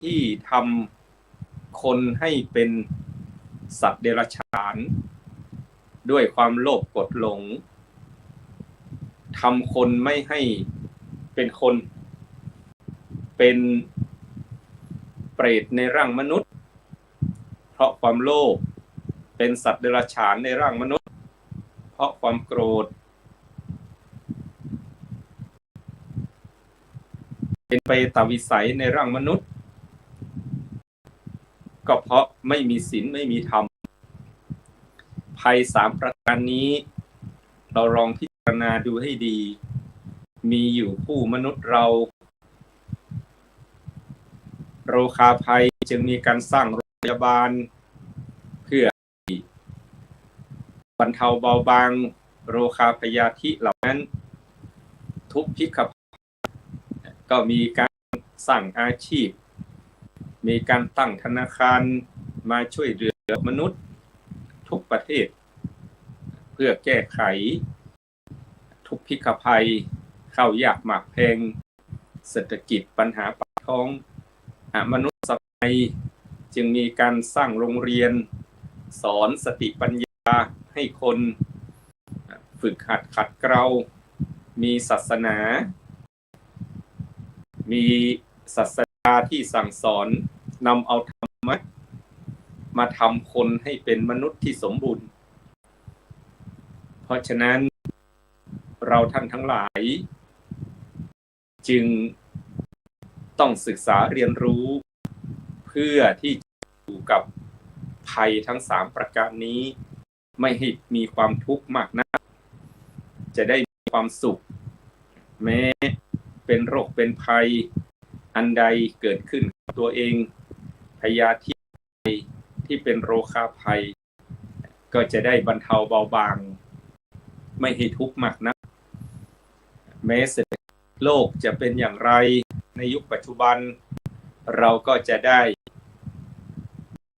ที่ทำคนให้เป็นสัตว์เดรัจฉานด้วยความโลภโกรธหลงทำคนไม่ให้เป็นคนเป็นเปรตในร่างมนุษย์เพราะความโลภเป็นสัตว์เดรัจฉานในร่างมนุษย์เพราะความโกรธเป็นไปตามวิสัยในร่างมนุษย์ก็เพราะไม่มีศีลไม่มีธรรมภัย3ประการนี้เราลองพิจารณาดูให้ดีมีอยู่คู่มนุษย์เราโรคาภัยจึงมีการสร้างโรงพยาบาลเพื่อบรรเทาเบาบางโรคาพยาธิเหล่านั้นทุกพิกภัยก็มีการสร้างอาชีพมีการตั้งธนาคารมาช่วยเหลือมนุษย์ทุกประเทศเพื่อแก้ไขทุกพิกภัยข้าวยากหมากแพงเศรษฐกิจปัญหาปากท้องมนุษย์สมัยจึงมีการสร้างโรงเรียนสอนสติปัญญาให้คนฝึกหัดขัดเกลามีศาสนามีศาสนาที่สั่งสอนนำเอาธรรมะมาทำคนให้เป็นมนุษย์ที่สมบูรณ์เพราะฉะนั้นเราท่านทั้งหลายจึงต้องศึกษาเรียนรู้เพื่อที่จะอยู่กับภัยทั้ง3ประการนี้ไม่ให้มีความทุกข์มากนักจะได้มีความสุขแม้เป็นโรคเป็นภัยอันใดเกิดขึ้นกับตัวเองพยาธิที่เป็นโรคาภัยก็จะได้บรรเทาเบาบางไม่ให้ทุกข์มากนักแม้เศรษฐกิจโลกจะเป็นอย่างไรในยุคปัจจุบันเราก็จะได้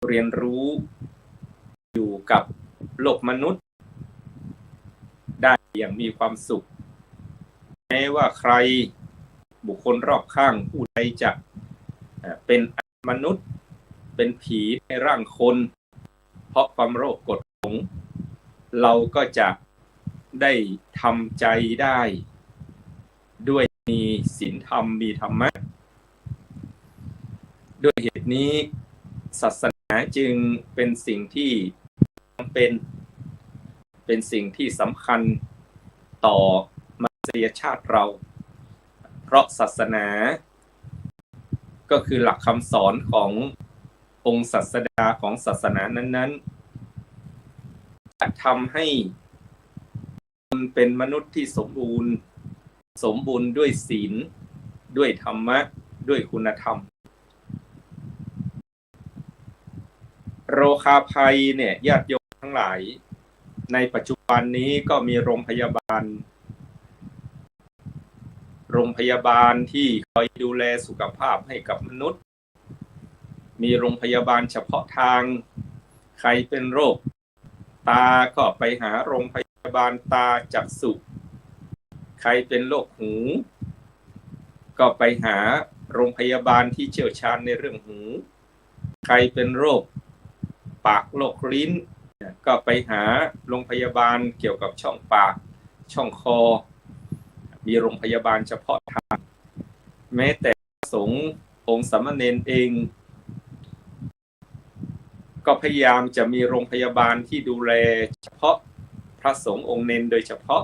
เรียนรู้อยู่กับโลกมนุษย์ได้อย่างมีความสุขแม้ว่าใครบุคคลรอบข้างผู้ใดจะเป็นมนุษย์เป็นผีในร่างคนเพราะความโลภโกรธหลงเราก็จะได้ทำใจได้ด้วยมีศีลธรรมมีธรรมะด้วยเหตุนี้ศาสนาจึงเป็นสิ่งที่จำเป็นสิ่งที่สำคัญต่อมนุษยชาติเราเพราะศาสนาก็คือหลักคำสอนขององค์ศาสดาของศาสนานั้นๆจะทำให้คนเป็นมนุษย์ที่สมบูรณ์ด้วยศีลด้วยธรรมะด้วยคุณธรรมโรคาภัยเนี่ยญาติโยมทั้งหลายในปัจจุบันนี้ก็มีโรงพยาบาลที่คอยดูแลสุขภาพให้กับมนุษย์มีโรงพยาบาลเฉพาะทางใครเป็นโรคตาก็ไปหาโรงพยาบาลตาจักษุใครเป็นโรคหูก็ไปหาโรงพยาบาลที่เชี่ยวชาญในเรื่องหูใครเป็นโรคปากโรคลิ้นก็ไปหาโรงพยาบาลเกี่ยวกับช่องปากช่องคอมีโรงพยาบาลเฉพาะทางแม้แต่สงฆ์องค์สามเณรเองก็พยายามจะมีโรงพยาบาลที่ดูแลเฉพาะพระสงฆ์องค์เณรโดยเฉพาะ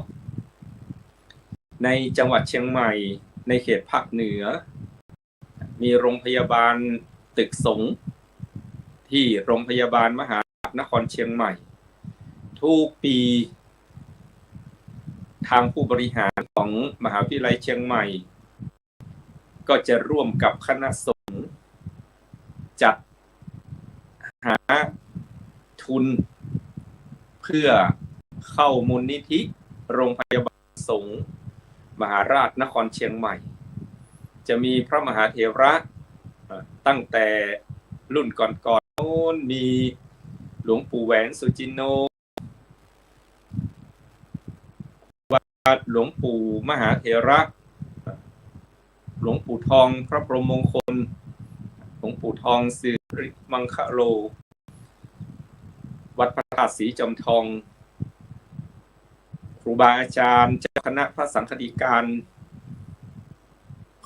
ในจังหวัดเชียงใหม่ในเขตภาคเหนือมีโรงพยาบาลตึกสงฆ์ที่โรงพยาบาลมหานครเชียงใหม่ทุกปีทางผู้บริหารของมหาวิทยาลัยเชียงใหม่ก็จะร่วมกับคณะสงฆ์จัดหาทุนเพื่อเข้ามูลนิธิโรงพยาบาลสงฆ์มหาราชนครเชียงใหม่จะมีพระมหาเถระตั้งแต่รุ่นก่อนๆโน้นมีหลวงปู่แหวนสุจินโนหลวงปู่มหาเถระหลวงปู่ทองพระพรหมมงคล หลวงปู่ทองสิริมังคโลวัดพระธาตุศรีจอมทองครูบาอาจารย์เจ้าคณะพระสังฆดีการ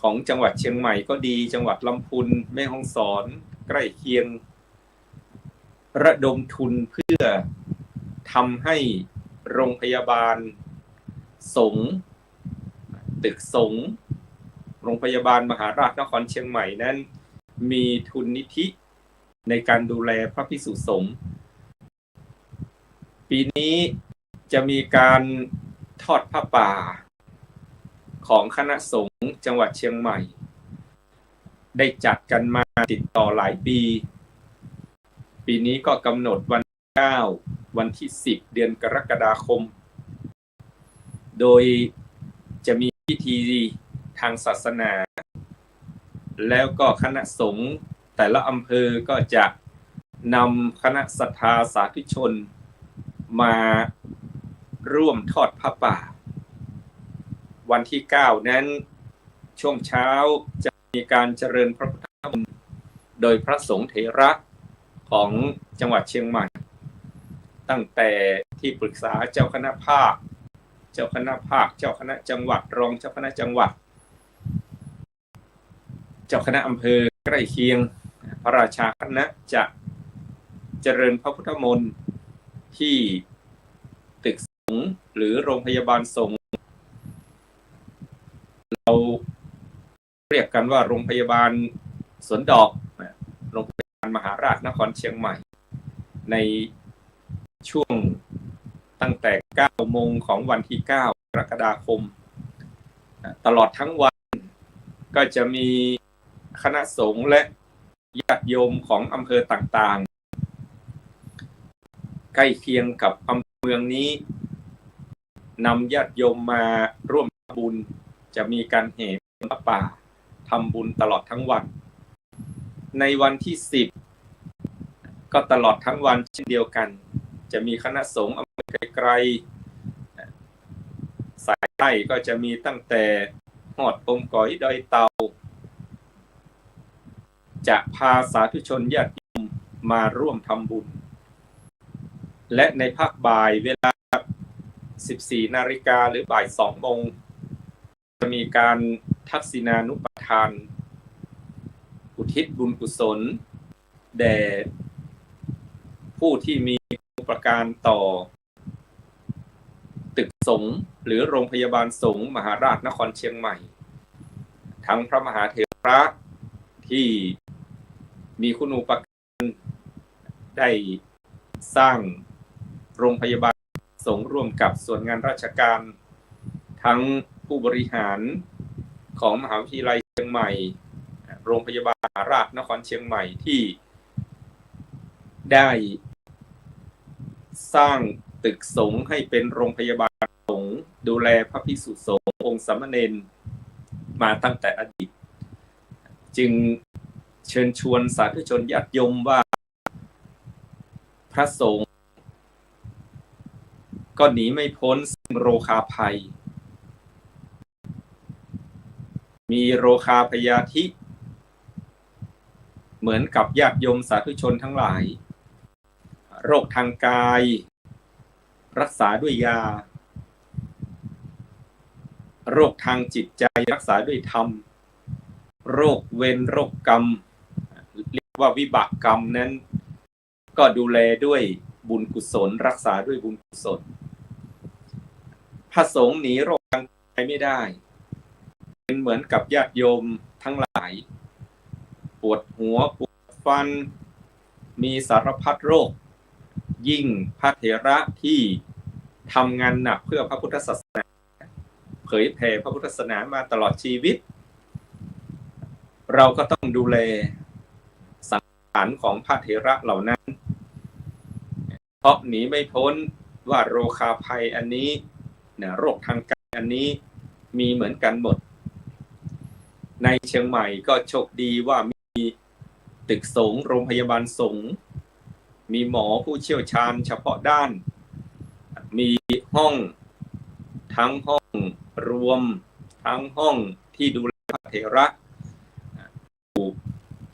ของจังหวัดเชียงใหม่ก็ดีจังหวัดลำพูนแม่ฮ่องสอนใกล้เคียงระดมทุนเพื่อทำให้โรงพยาบาลสงฆ์ตึกสงฆ์โรงพยาบาลมหาราชนครเชียงใหม่นั้นมีทุนนิธิในการดูแลพระภิกษุสงฆ์ปีนี้จะมีการทอดผ้าป่าของคณะสงฆ์จังหวัดเชียงใหม่ได้จัดกันมาติดต่อหลายปีปีนี้ก็กำหนดวัน9วันที่10เดือนกรกฎาคมโดยจะมีพิธีทางศาสนาแล้วก็คณะสงฆ์แต่ละอำเภอก็จะนำคณะศรัทธาสาธุชนมาร่วมทอดผ้าป่าวันที่9นั้นช่วงเช้าจะมีการเจริญพระพุทธมนต์โดยพระสงฆ์เถระของจังหวัดเชียงใหม่ตั้งแต่ที่ปรึกษาเจ้าคณะภาคเจ้าคณะจังหวัดรองเจ้าคณะจังหวัดเจ้าคณะอำเภอใกล้เคียงพระราชาคณะจะเจริญพระพุทธมนต์ที่ตึกสงฆ์หรือโรงพยาบาลสงฆ์เราเรียกกันว่าโรงพยาบาลสวนดอกโรงพยาบาลมหาราชนครเชียงใหม่ในช่วงตั้งแต่9 โมงของวันที่9 กรกฎาคมตลอดทั้งวันก็จะมีคณะสงฆ์และญาติโยมของอำเภอต่างๆใกล้เคียงกับอำเภอเมืองนี้นำญาติโยมมาร่วมบุญจะมีการแห่ผ้าป่าทำบุญตลอดทั้งวันในวันที่10ก็ตลอดทั้งวันเช่นเดียวกันจะมีคณะสงฆ์อำเภอไกลๆสายใต้ก็จะมีตั้งแต่หอดปมก๋อยดอยเตาจะพาสาธุชนญาติโยมมาร่วมทำบุญและในภาคบ่ายเวลา 14 นาฬิกาหรือบ่าย 2 โมงจะมีการทักษิณานุปทานอุทิศบุญกุศลแด่ผู้ที่มีอุปการต่อตึกสงฆ์หรือโรงพยาบาลสงฆ์มหาราชนครเชียงใหม่ทั้งพระมหาเถระที่มีคุณูปการได้สร้างโรงพยาบาลสงฆ์ร่วมกับส่วนงานราชการทั้งผู้บริหารของมหาวิทยาลัยเชียงใหม่โรงพยาบาลมหาราชนครเชียงใหม่ที่ได้สร้างตึกสงฆ์ให้เป็นโรงพยาบาลสงฆ์ดูแลพระภิกษุสงฆ์องค์สามเณรมาตั้งแต่อดีตจึงเชิญชวนสาธุชนญาติโยมว่าพระสงฆ์ก็หนีไม่พ้นซึ่งโรคาภัยมีโรคาพยาธิเหมือนกับญาติโยมสาธุชนทั้งหลายโรคทางกายรักษาด้วยยาโรคทางจิตใจรักษาด้วยธรรมโรคเวรโรคกรรมเรียกว่าวิบากกรรมนั้นก็ดูแลด้วยบุญกุศลรักษาด้วยบุญกุศลพระสงฆ์หนีโรคทางกายไม่ได้เป็นเหมือนกับญาติโยมทั้งหลายปวดหัวปวดฟันมีสารพัดโรคยิ่งพระเถระที่ทำงานหนักเพื่อพระพุทธศาสนาเผยแผ่พระพุทธศาสนามาตลอดชีวิตเราก็ต้องดูแลสังขารของพระเถระเหล่านั้นเพราะหนีไม่พ้นว่าโรคาภัยอันนี้โรคทางกายอันนี้มีเหมือนกันหมดในเชียงใหม่ก็โชคดีว่ามีตึกสงฆ์โรงพยาบาลสงฆ์มีหมอผู้เชี่ยวชาญเฉพาะด้านมีห้องทั้งห้องรวมทั้งห้องที่ดูแลพระเถระ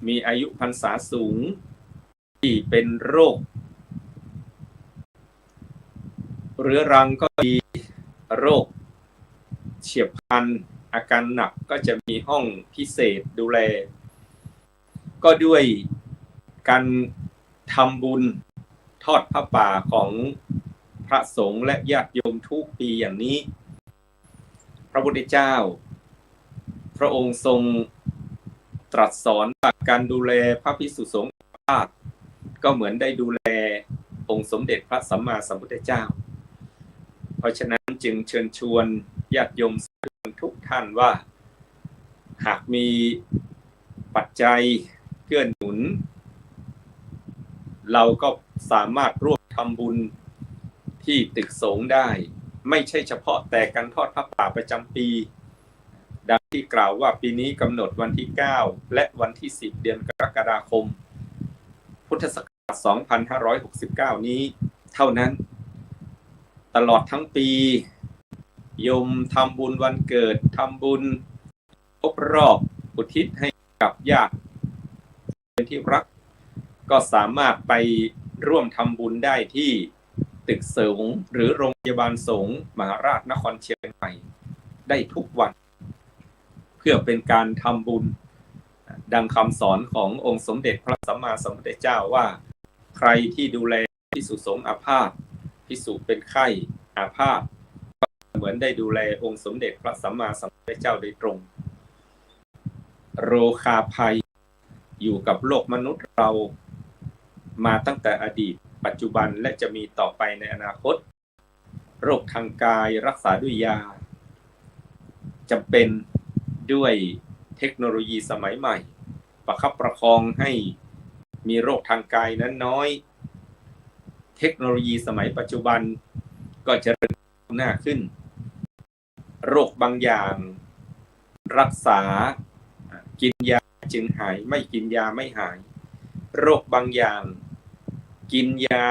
มีอายุพรรษาสูงที่เป็นโรคเรื้อรังก็ดีโรคเฉียบพลันอาการหนักก็จะมีห้องพิเศษดูแลก็ด้วยการทำบุญทอดผ้าป่าของพระสงฆ์และญาติโยมทุกปีอย่างนี้พระพุทธเจ้าพระองค์ทรงตรัสสอนว่าการดูแลพระภิกษุสงฆ์อาพาธก็เหมือนได้ดูแลองค์สมเด็จพระสัมมาสัมพุทธเจ้าเพราะฉะนั้นจึงเชิญชวนญาติโยมทุกท่านว่าหากมีปัจจัยเกื้อหนุนเราก็สามารถร่วมทำบุญที่ตึกสงฆ์ได้ไม่ใช่เฉพาะแต่การทอดผ้าป่าประจำปีดังที่กล่าวว่าปีนี้กำหนดวันที่9และวันที่10เดือนกรกฎาคมพุทธศักราช2569นี้เท่านั้นตลอดทั้งปีโยมทำบุญวันเกิดทำบุญครบรอบอุทิศให้กับญาติเป็นที่รักก็สามารถไปร่วมทำบุญได้ที่ตึกสงฆ์หรือโรงพยาบาลสงฆ์มหาราชนครเชียงใหม่ได้ทุกวันเพื่อเป็นการทำบุญดังคำสอนขององค์สมเด็จพระสัมมาสัมพุทธเจ้าว่าใครที่ดูแลภิกษุสงฆ์อาพาธภิกษุเป็นไข้อาพาธก็เหมือนได้ดูแลองค์สมเด็จพระสัมมาสัมพุทธเจ้าโดยตรงโรคาภัยอยู่กับโลกมนุษย์เรามาตั้งแต่อดีตปัจจุบันและจะมีต่อไปในอนาคตโรคทางกายรักษาด้วยยาจำเป็นด้วยเทคโนโลยีสมัยใหม่ประคับประคองให้มีโรคทางกายนั้นน้อยเทคโนโลยีสมัยปัจจุบันก็จะเริ่มหน้าขึ้นโรคบางอย่างรักษากินยาจึงหายไม่กินยาไม่หายโรคบางอย่างกินยา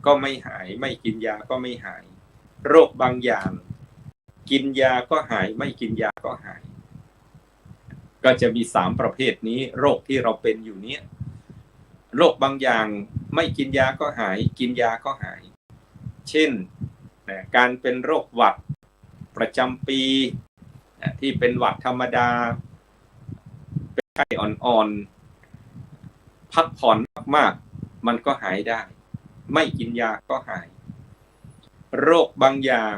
ก็ไม่หายไม่กินยาก็ไม่หายโรคบางอย่างกินยาก็หายไม่กินยาก็หายก็จะมี3ประเภทนี้โรคที่เราเป็นอยู่เนี้ยโรคบางอย่างไม่กินยาก็หายกินยาก็หายเช่นการเป็นโรคหวัดประจำปีที่เป็นหวัดธรรมดาเป็นไข้อ่อนๆพักผ่อนมากๆมันก็หายได้ไม่กินยาก็หายโรคบางอย่าง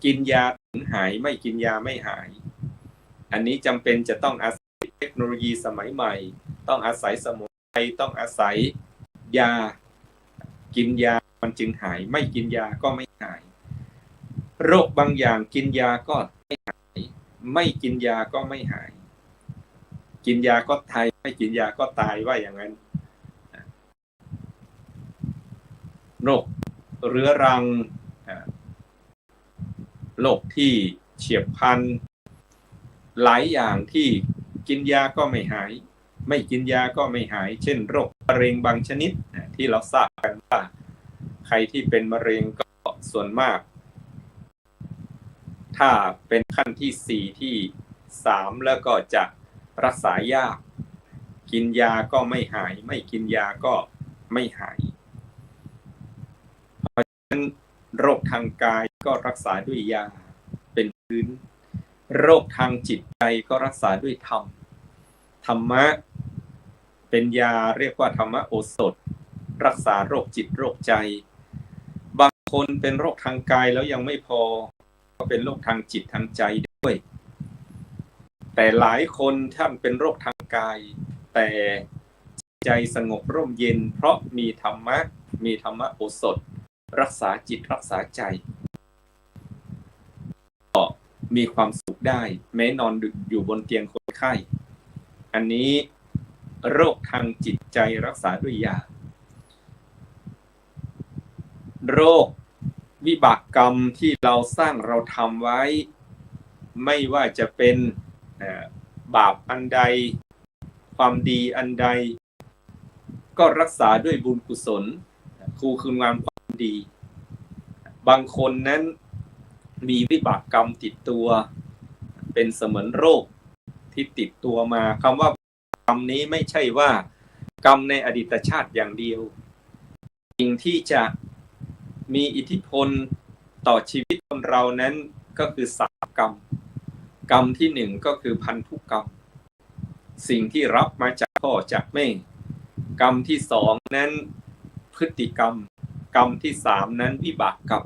กินยาถึงหายไม่กินยาไม่หายอันนี้จำเป็นจะต้องอาศัยเทคโนโลยีสมัยใหม่ต้องอาศัยสมุนไพรต้องอาศัยยากินยามันจึงหายไม่กินยาก็ไม่หายโรคบางอย่างกินยาก็ไม่หายไม่กินยาก็ไม่หายกินยาก็ตายไม่กินยาก็ตายว่าอย่างนั้นโรคเรื้อรังโรคที่เฉียบพลันหลายอย่างที่กินยาก็ไม่หายไม่กินยาก็ไม่หายเช่นโรคมะเร็งบางชนิดที่เราทราบกันว่าใครที่เป็นมะเร็งก็ส่วนมากถ้าเป็นขั้นที่4ที่3แล้วก็จะรักษายากกินยาก็ไม่หายไม่กินยาก็ไม่หายเพราะฉะนั้นโรคทางกายก็รักษาด้วยยาเป็นพื้นโรคทางจิตใจก็รักษาด้วยธรรมธรรมะเป็นยาเรียกว่าธรรมโอสถรักษาโรคจิตโรคใจบางคนเป็นโรคทางกายแล้วยังไม่พอก็เป็นโรคทางจิตทางใจด้วยแต่หลายคนท่านเป็นโรคทางกายแต่ใจสงบร่มเย็นเพราะมีธรรมะโอสถรักษาจิตรักษาใจก็มีความสุขได้แม้นอนอยู่บนเตียงคนไข้อันนี้โรคทางจิตใจรักษาด้วยยาโรควิบากกรรมที่เราสร้างเราทำไว้ไม่ว่าจะเป็นบาปอันใดความดีอันใดก็รักษาด้วยบุญกุศลคุณงามความดีบางคนนั้นมีวิบากกรรมติดตัวเป็นเสมือนโรคที่ติดตัวมาคำว่า กรรมนี้ไม่ใช่ว่ากรรมในอดีตชาติอย่างเดียวสิ่งที่จะมีอิทธิพลต่อชีวิตคนเรานั้นก็คือ3 กรรมกรรมที่1ก็คือพันธุกรรมสิ่งที่รับมาจากพ่อจากแม่กรรมที่2นั้นพฤติกรรมกรรมที่3นั้นวิบากกรรม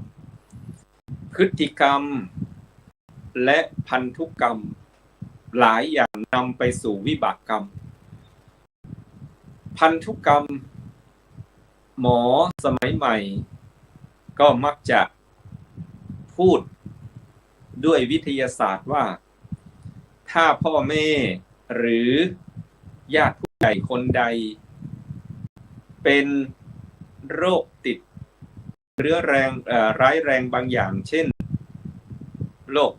พฤติกรรมและพันธุกรรมหลายอย่างนำไปสู่วิบากกรรมพันธุกรรมหมอสมัยใหม่ก็มักจะพูดด้วยวิทยาศาสตร์ว่าถ้าพ่อแม่หรือญาติผู้ใหญ่คนใดเป็นโรคติดเรื้อแรงร้ายแรงบางอย่างเช่นโรค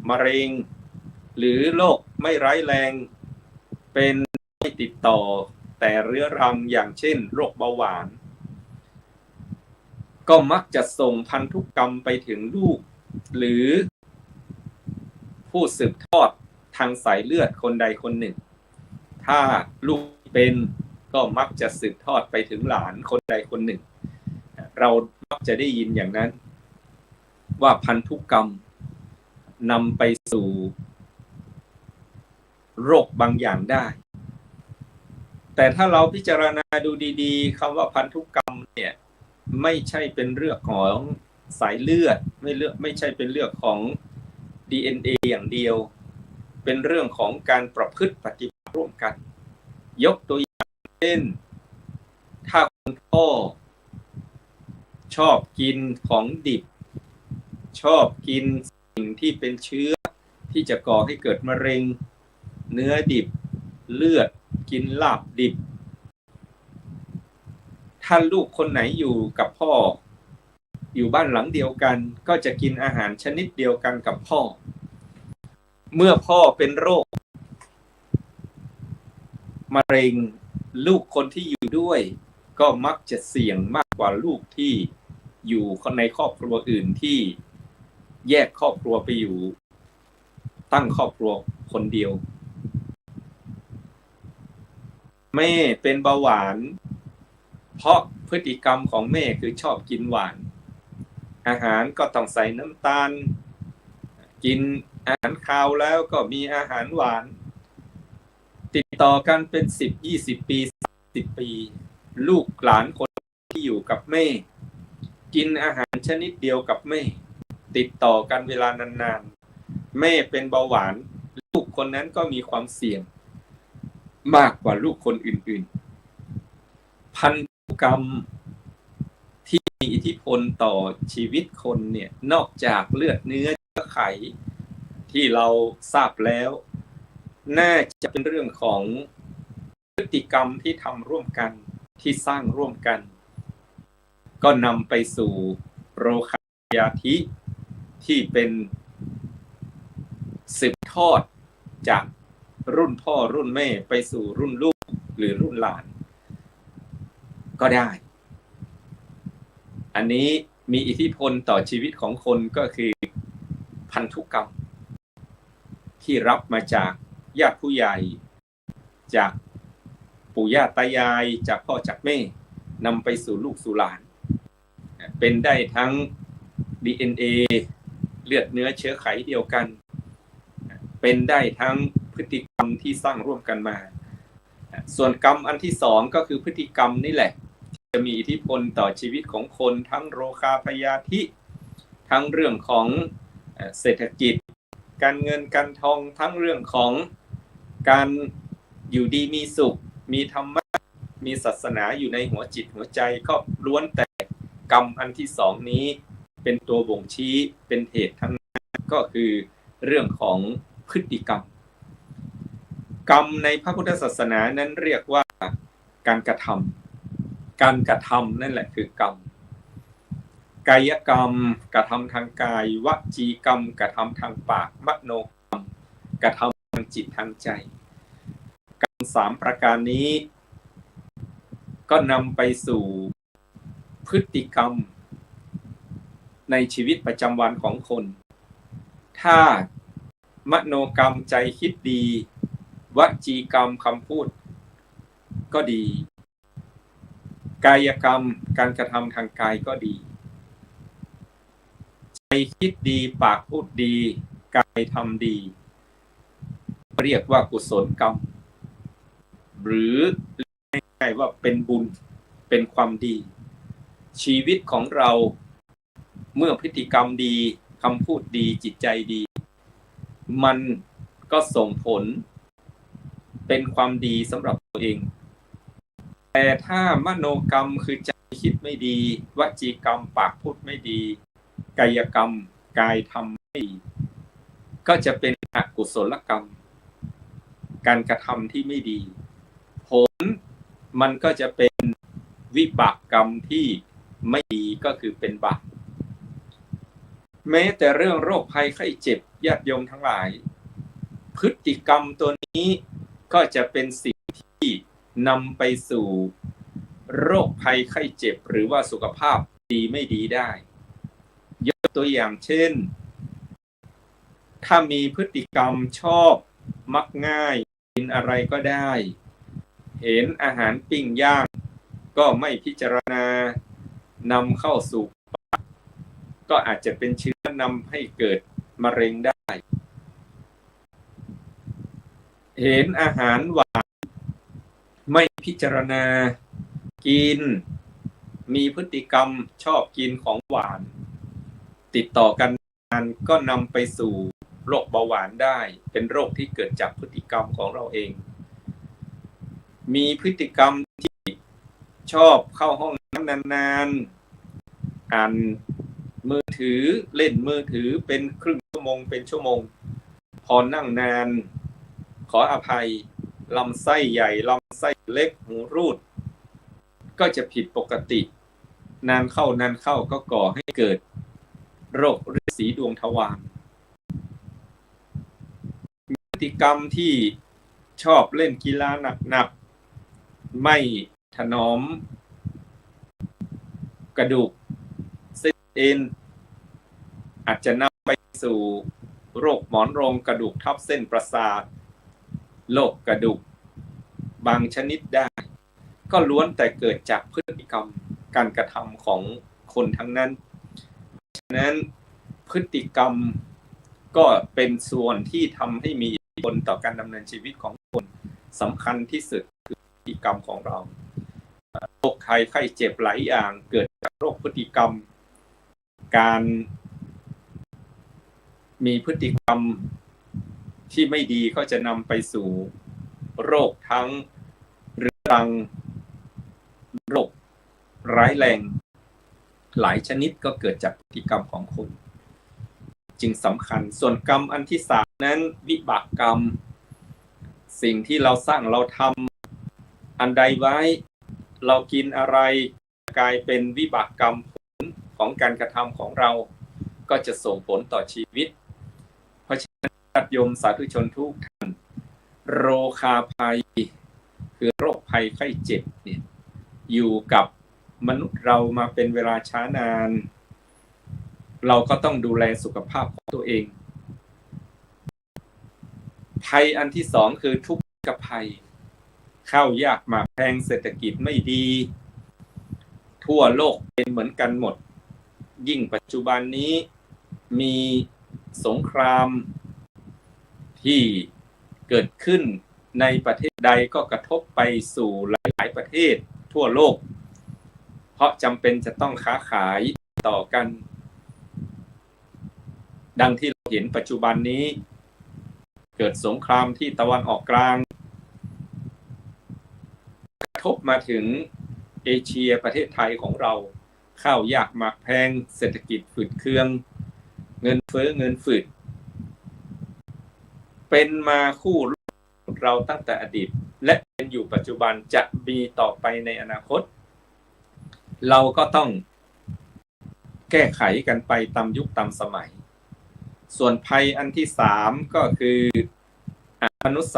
มะเร็งหรือโรคไม่ร้ายแรงเป็นไม่ติดต่อแต่เรื้อรังอย่างเช่นโรคเบาหวานก็มักจะส่งพันธุกรรมไปถึงลูกหรือผู้สืบทอดทางสายเลือดคนใดคนหนึ่งถ้าลูกเป็นก็มักจะสืบทอดไปถึงหลานคนใดคนหนึ่งเรามักจะได้ยินอย่างนั้นว่าพันธุกรรมนำไปสู่โรคบางอย่างได้แต่ถ้าเราพิจารณาดูดีๆคำว่าพันธุกรรมเนี่ยไม่ใช่เป็นเรื่องของสายเลือดไม่ใช่เป็นเรื่องของ DNA อย่างเดียวเป็นเรื่องของการประพฤติปฏิบัติร่วมกันยกตัวอย่างเช่นถ้าคุณพ่อชอบกินของดิบชอบกินสิ่งที่เป็นเชื้อที่จะก่อให้เกิดมะเร็งเนื้อดิบเลือดกินลาบดิบถ้าลูกคนไหนอยู่กับพ่ออยู่บ้านหลังเดียวกันก็จะกินอาหารชนิดเดียวกันกับพ่อเมื่อพ่อเป็นโรคมะเร็งลูกคนที่อยู่ด้วยก็มักจะเสี่ยงมากกว่าลูกที่อยู่ในครอบครัวอื่นที่แยกครอบครัวไปอยู่ตั้งครอบครัวคนเดียวแม่เป็นเบาหวานเพราะพฤติกรรมของแม่คือชอบกินหวานอาหารก็ต้องใส่น้ำตาลกินอาหารคาวแล้วก็มีอาหารหวานติดต่อกันเป็น10-20 ปี30 ปีลูกหลานคนที่อยู่กับแม่กินอาหารชนิดเดียวกับแม่ติดต่อกันเวลานานๆแม่เป็นเบาหวานลูกคนนั้นก็มีความเสี่ยงมากกว่าลูกคนอื่นๆพันธุกรรมที่มีอิทธิพลต่อชีวิตคนเนี่ยนอกจากเลือดเนื้อเชื้อไขที่เราทราบแล้วน่าจะเป็นเรื่องของพฤติกรรมที่ทำร่วมกันที่สร้างร่วมกันก็นำไปสู่โรคพยาธิที่เป็นสืบทอดจากรุ่นพ่อรุ่นแม่ไปสู่รุ่นลูกหรือรุ่นหลานก็ได้อันนี้มีอิทธิพลต่อชีวิตของคนก็คือพันธุกรรมที่รับมาจากญาติผู้ใหญ่จากปู่ย่าตายายจากพ่อจากแม่นำไปสู่ลูกสู่หลานเป็นได้ทั้ง DNA เลือดเนื้อเชื้อไขเดียวกันเป็นได้ทั้งพฤติกรรมที่สร้างร่วมกันมาส่วนกรรมอันที่2ก็คือพฤติกรรมนี่แหละจะมีอิทธิพลต่อชีวิตของคนทั้งโรคาพยาธิทั้งเรื่องของเศรษฐกิจการเงินการทองทั้งเรื่องของการอยู่ดีมีสุขมีธรรมะมีศาสนาอยู่ในหัวจิตหัวใจก็ล้วนแต่กรรมอันที่2นี้เป็นตัวบ่งชี้เป็นเหตุทั้งนั้นก็คือเรื่องของพฤติกรรมกรรมในพระพุทธศาสนานั้นเรียกว่าการกระทำนั่นแหละคือกรรมกายกรรมกระทำทางกายวจีกรรมกระทำทางปากมโนกรรมกระทำทางจิตทางใจกรรม3ประการนี้ก็นำไปสู่พฤติกรรมในชีวิตประจำวันของคนถ้ามโนกรรมใจคิดดี วจีกรรมคำพูดก็ดีกายกรรมการกระทำทางกายก็ดีใจคิดดีปากพูดดีกายทำดีเรียกว่ากุศลกรรมหรือง่ายๆว่าเป็นบุญเป็นความดีชีวิตของเราเมื่อพฤติกรรมดีคำพูดดีจิตใจดีมันก็ส่งผลเป็นความดีสำหรับตัวเองแต่ถ้ามโนกรรมคือใจคิดไม่ดีวจีกรรมปากพูดไม่ดีกายกรรมกายทำไม่ดีก็จะเป็นอกุศลกรรมการกระทำที่ไม่ดีผลมันก็จะเป็นวิบากกรรมที่ไม่ดีก็คือเป็นบาปแม้แต่เรื่องโรคภัยไข้เจ็บญาติโยมทั้งหลายพฤติกรรมตัวนี้ก็จะเป็นสิ่งที่นำไปสู่โรคภัยไข้เจ็บหรือว่าสุขภาพดีไม่ดีได้ยกตัวอย่างเช่นถ้ามีพฤติกรรมชอบมักง่ายกินอะไรก็ได้เห็นอาหารปิ้งย่างก็ไม่พิจารณานำเข้าสู่ปากก็อาจจะเป็นเชื้อนำให้เกิดมะเร็งได้เห็นอาหารหวานไม่พิจารณากินมีพฤติกรรมชอบกินของหวานติดต่อกันนานก็นำไปสู่โรคเบาหวานได้เป็นโรคที่เกิดจากพฤติกรรมของเราเองมีพฤติกรรมที่ชอบเข้าห้องน้ำนานๆอ่านมือถือเล่นมือถือเป็นครึ่งชั่วโมงเป็นชั่วโมงพอนั่งนานขออภัยลำไส้ใหญ่ลำไส้เล็กหูรูดก็จะผิดปกตินานเข้าก็ก่อให้เกิดโรคฤๅษีดวงทวารมีพฤติกรรมที่ชอบเล่นกีฬาหนักๆไม่ถนอมกระดูกเส้นเอ็นอาจจะนำไปสู่โรคหมอนรองกระดูกทับเส้นประสาทโรคกระดูกบางชนิดได้ก็ล้วนแต่เกิดจากพฤติกรรมการกระทำของคนทั้งนั้นฉะนั้นพฤติกรรมก็เป็นส่วนที่ทำให้มีอิทธิพลต่อการดำเนินชีวิตของคนสำคัญที่สุดคือพฤติกรรมของเราโรคภัยไข้เจ็บหลายอย่างเกิดจากโรคพฤติกรรมการมีพฤติกรรมที่ไม่ดีก็จะนำไปสู่โรคทั้งเรื้อรังโรคร้ายแรงหลายชนิดก็เกิดจากพฤติกรรมของคนจึงสำคัญส่วนกรรมอันที่3นั้นวิบากกรรมสิ่งที่เราสร้างเราทำอันใดไว้เรากินอะไรกลายเป็นวิบากกรรมผลของการกระทำของเราก็จะส่งผลต่อชีวิตเพราะฉะนั้นญาติโยมสาธุชนทุกท่านโรคาภัยคือโรคภัยไข้เจ็บเนี่ยอยู่กับมนุษย์เรามาเป็นเวลาช้านานเราก็ต้องดูแลสุขภาพของตัวเองภัยอันที่2คือทุกขภัยข้าวยากหมากแพงเศรษฐกิจไม่ดีทั่วโลกเป็นเหมือนกันหมดยิ่งปัจจุบันนี้มีสงครามที่เกิดขึ้นในประเทศใดก็กระทบไปสู่หลายๆประเทศทั่วโลกเพราะจำเป็นจะต้องค้าขายต่อกันดังที่เราเห็นปัจจุบันนี้เกิดสงครามที่ตะวันออกกลางกระทบมาถึงเอเชียประเทศไทยของเราข้าวยากหมากแพงเศรษฐกิจฝืดเคืองเงินเฟ้อเงินฝืดเป็นมาคู่เราตั้งแต่อดีตและเป็นอยู่ปัจจุบันจะมีต่อไปในอนาคตเราก็ต้องแก้ไขกันไปตามยุคตามสมัยส่วนภัยอันที่3ก็คือมนุษย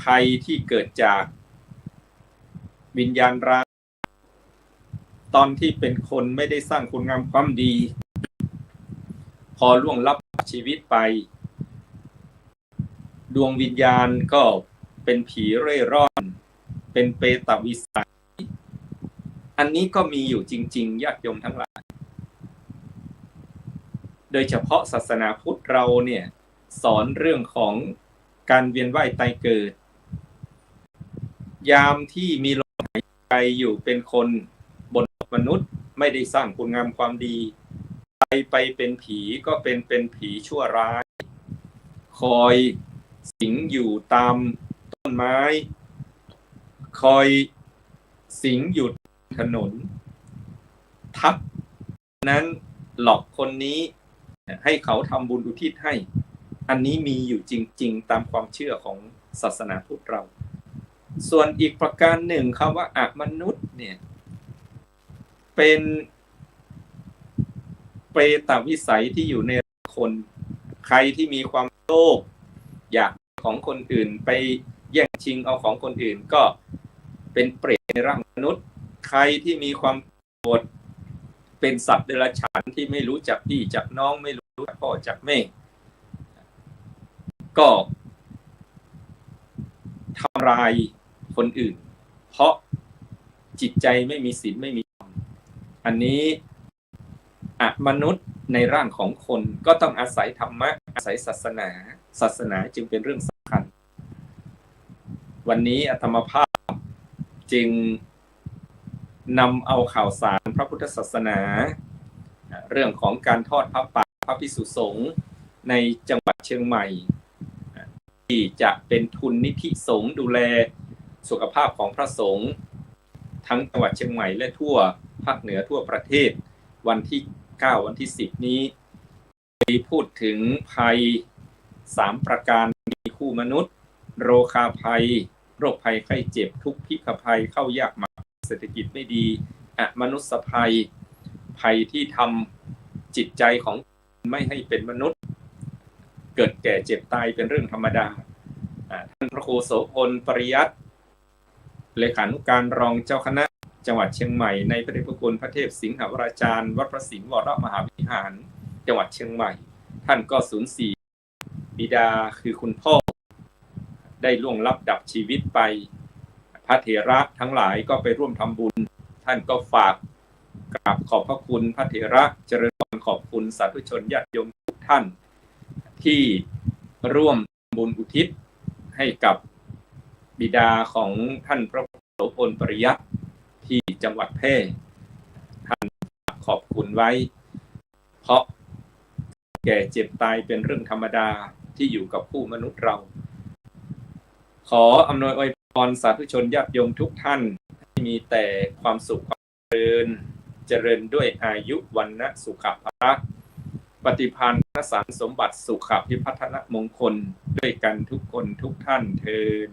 ภัยที่เกิดจากวิญญาณร้ายตอนที่เป็นคนไม่ได้สร้างคุณงามความดีพอล่วงลับชีวิตไป ดวงวิญญาณก็เป็นผีเร่ร่อนเป็นเปตวิสัยอันนี้ก็มีอยู่จริงๆญาติโยมทั้งหลายโดยเฉพาะศาสนาพุทธเราเนี่ยสอนเรื่องของการเวียนว่ายตายเกิดยามที่มีลมหายใจอยู่เป็นคนบนมนุษย์ไม่ได้สร้างคุณงามความดีไปเป็นผีก็เป็นผีชั่วร้ายคอยสิงอยู่ตามต้นไม้คอยสิงอยู่ถนนทับนั้นหลอกคนนี้ให้เขาทำบุญอุทิศให้อันนี้มีอยู่จริงๆตามความเชื่อของศาสนาพุทธเราส่วนอีกประการหนึ่งคำว่าอมนุษย์เนี่ยเป็นเปรตวิสัยที่อยู่ในคนใครที่มีความโลภอยากของคนอื่นไปแย่งชิงเอาของคนอื่นก็เป็นเปรตในร่างมนุษย์ใครที่มีความโกรธเป็นสัตว์เดรัจฉานที่ไม่รู้จักพี่จักน้องไม่รู้จักพ่อจักแม่ก็ทำลายคนอื่นเพราะจิตใจไม่มีศีลไม่มีธรรมอันนี้มนุษย์ในร่างของคนก็ต้องอาศัยธรรมะอาศัยศาสนาจึงเป็นเรื่องสำคัญวันนี้อาตมาภาพจึงนำเอาข่าวสารพระพุทธศาสนาเรื่องของการทอดผ้าป่าพระภิกษุสงฆ์ในจังหวัดเชียงใหม่ที่จะเป็นทุนนิธิสงฆ์ดูแลสุขภาพของพระสงฆ์ทั้งจังหวัดเชียงใหม่และทั่วภาคเหนือทั่วประเทศวันที่9วันที่10นี้มีพูดถึงภัย3ประการมีคู่มนุษย์โรคาภัยโรคภัยไข้เจ็บทุกพิกภัยเข้ายากหมากเศรษฐกิจไม่ดีมนุษยภัยภัยที่ทำจิตใจของไม่ให้เป็นมนุษย์เกิดแก่เจ็บตายเป็นเรื่องธรรมดาท่านพระครูโสพลปริยัติเลขานุการรองเจ้าคณะจังหวัดเชียงใหม่ในพระเดชพระคุณพระเทพสิงหวราจารย์วัดพระสิงห์วรมหาวิหารจังหวัดเชียงใหม่ท่านก็สูญเสียบิดาคือคุณพ่อได้ล่วงลับดับชีวิตไปพระเถระทั้งหลายก็ไปร่วมทำบุญท่านก็ฝากกราบขอบพระคุณพระเถระเจริญพรขอบคุณสาธุชนญาติโยมทุกท่านที่ร่วมบุญอุทิศให้กับบิดาของท่านพระโสพลปริยัติที่จังหวัดแพร่ท่านขอบคุณไว้เพราะแก่เจ็บตายเป็นเรื่องธรรมดาที่อยู่กับผู้มนุษย์เราขออำนวยอวยพรสาธุชนญาติโยมทุกท่านให้มีแต่ความสุขความเจริญด้วยอายุวรรณะสุขภาพปฏิภาณสารสมบัติสุขพิพัฒนมงคลด้วยกันทุกคนทุกท่านเทอญ